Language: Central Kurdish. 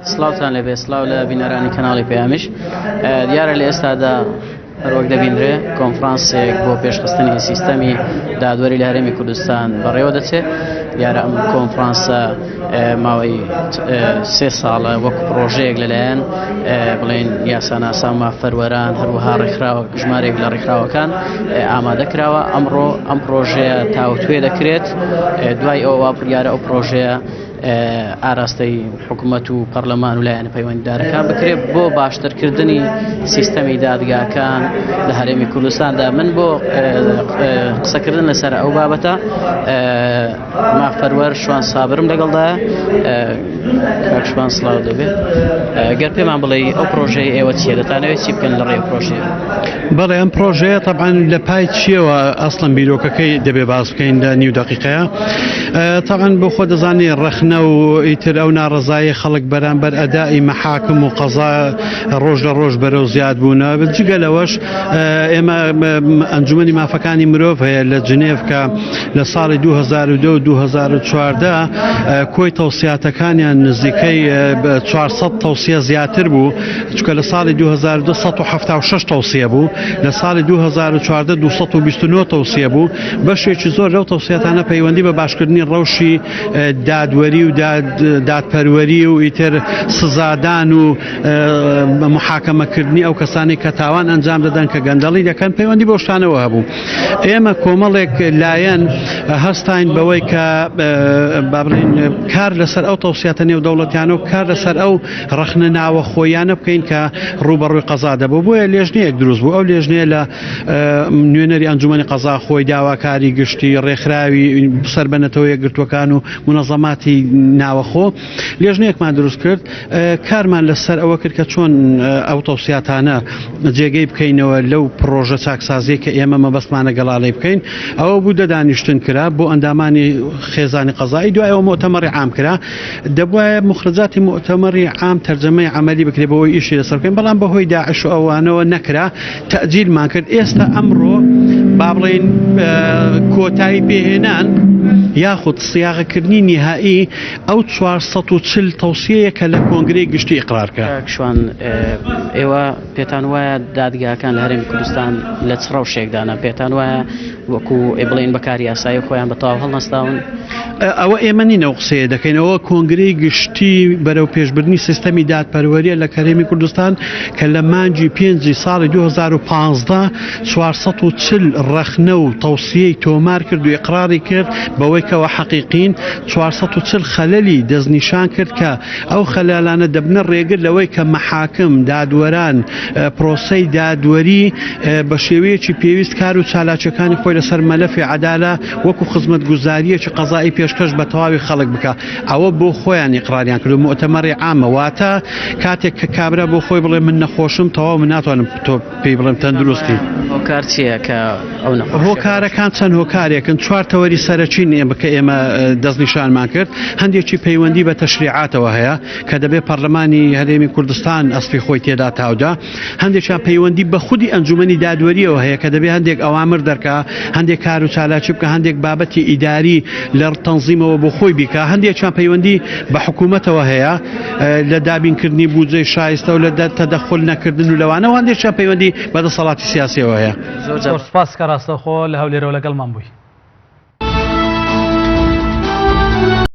سلااوتان لەبێ سلااو لە بینەرانی کەناڵی پێیامیش دیارە لە ئێستادا هەروەک دەبینرێ کۆنفرانسێک بۆ پێشخستنی سیستەمی دادوەری لە هەرێمی کوردستان بەڕێوە دەچێت دیارە ئەم کۆنفرانسە ماوەی 3 ساڵە وەکو پرۆژەیەک لەلایەن بڵێن یاساناسا مافەروەران هەروەها ڕێکخراوە ژمارێک لە ڕێکخراوەکان ئامادە کراوە ئەمڕۆ ئەم پرۆژەیە تاوتوێ دەکرێت دوای ئەوە دیارە ئەو پرۆژەیە ئاراستەی حکوومەت و پەرلەمان و لایەنە پەیوەندیدارەکان بکرێت بۆ باشترکردنی سیستەمی دادگاکان لە هەرێمی کوردستاندا. من بۆ قسەکردن لەسەر ئەو بابەتە مافەروەر شوان سابرم لەگەڵدایە. کاک شوان سڵاو دەبێت گەر پێمان بڵێ ئەو پرۆژەی ئێوە چیە دەتانەوێت چی بکەن لە ڕێی پرۆژەیە؟ بەڵێ ئەم پرۆژەیە طبعاً لە پای چیەوە ئەسڵەن بیرۆکەکەی دەبێ باز بکەین لە نیو دقیقەیە. طبعاً بۆ خۆ دەزانی ڕەخنە و ئیتر ئەو ناڕەزایی خەڵک بەرامبەر ئەدای مەحاکم و قەزا ڕۆژ لە ڕۆژ بەرەو زیاد بوونە. جگە لەوەش ئێمە ئەنجومەنی مافەکانی مرۆڤ هەیە لە جنێڤ کە لە ساڵی 2002 و 2014 کۆی تەوسیاتەکانیان نزیکەی 400 تەوسیە زیاتر بوو، چونکە لە ساڵی 2002 176 تەوسیە بوو، لە ساڵی 2014 229 تەوسیە بوو. بەشێکی زۆر لەو تەوسیاتانە پەیوەندی بە باشکردنی ڕەوشی دادوەری و دادپەروەری و ئیتر سزادان و محاکەمەکردنی ئەو کەسانی کە تاوان ئەنجام دەدەن کە گەندەڵی دەکەن پەیوەندی بۆ شتانەوە هەبوو. ئێمە کۆمەڵێک لایەن هەستاین بەوەی کە بابڕین کار لەسەر ئەو تەوسیاتە نێودەوڵەتیانە و کار لەسەر ئەو ڕەخنە ناوە خۆیانە بکەین کە ڕوبەڕووی قەزا دەبوو. بۆیە لێژنەیەک دروست بوو. ئەو لێژنەیە لە نوێنەری ئەنجومەنی قەزا خۆی داواکاری گشتی ڕێکخراوی سەربەنەتەوە یەکگرتوەکان و منەظەماتی ناوەخۆ لێژنەیەکمان دروست کرد. کارمان لەسەر ئەوە کرد کە چۆن ئەو تەوسیاتانە جێگەی بکەینەوە لەو پرۆژە چاکسازی کە ئێمە مەبەستمانە گەڵاڵی بکەین. ئەوە بوو دەدانیشتن کرا بۆ ئەندامانی خێزانی قەزایی. دوایەوە مؤتەمەڕی عام کرا. دەبوایە مخرجاتی مؤتەمەڕی عام تەرجەمەی عەمەلی بکرێت بەوەی ئیشی لەسەر بکەین، بەڵام بەهۆی داعش و ئەوانەوە نەکرا، تەئجیلمان کرد. ئێستا ئەمڕۆ با بڵێن کۆتایی پێهێنان یاخود سیاغەکردنی نهایی ئەو 440 تەوسیەیە کە لە کۆنگرەی گشتی ئیقرار کرد. شوان ئێوە پێتان وایە دادگاکان لە هەرێمی کوردستان لە چ ڕەوشێکدانە؟ پێتان وایە وەکو بڵێن بەکاری یاسایی خۆیان بەتەواو هەڵنەستاون؟ ئەوە ئێمە نینەوە قسەیە دەکەینەوە. کۆنگرەی گشتی بەرەو پێشبردننی سیستەمی دادپەروەریە لە هەرێمی کوردستان کە لە مانگی 5 ساڵی 2015 440 ڕەخنە و تەوسیەی تۆمار کرد و ئیقراری کرد بەوەی کەەوە حەقیقین 440 خەلەلی دەستنیشان کرد کە ئەو خەلالانە دەبنە ڕێگر لەوەی کە مەحاکم دادوەران پرۆسەی دادوەری بە شێوەیەکی پێویست کار و چالاکیەکانی خۆی لەسەر مەلەفی عەدالە وەکو خزمەتگوزاریەکی قەزایی پێشکەش بە تەواوی خەڵک بکە. ئەوە بۆ خۆیان ئیقراریان کرد و مؤتەمەڕی عامە. واتە کاتێک کە کابرا بۆ خۆی بڵێ من نەخۆشم تەواو من ناتوانم تۆ پێی بڵێم تەندروستی. هۆکار چییە کە ئەو هۆکارەکان چەند هۆکارێکن. 4 تەوەری سەرەکی کە ئێمە دەستنیشانمان کرد. هەندێکی پەیوەندی بە تەشریعاتەوە هەیە کە دەبێت پەرلەمانی هەرێمی کوردستان ئەسپی خۆی تێدا تاودا. هەندێکیان پەیوەندی بە خودی ئەنجومەنی دادوەریەوە هەیە کە دەبێت هەندێک ئەوامر دەرکا، هەندێک کار و چالاکی بکە، هەندێک بابەتی ئیداری لە تەنزیمەوە بۆ خۆی بیکە. هەندێکیان پەیوەندی بە حکوومەتەوە هەیە لە دابینکردنی بودجەی شایستە و لە تەدەخل نەکردن و لەوانەوە. هەندێکیان پەیوەندی بە دەسەڵاتی سیاسیەوە هەیە. زۆر سپاس کە ڕاستەوخۆ لە هەولێرەوە لەگەڵمان بووی.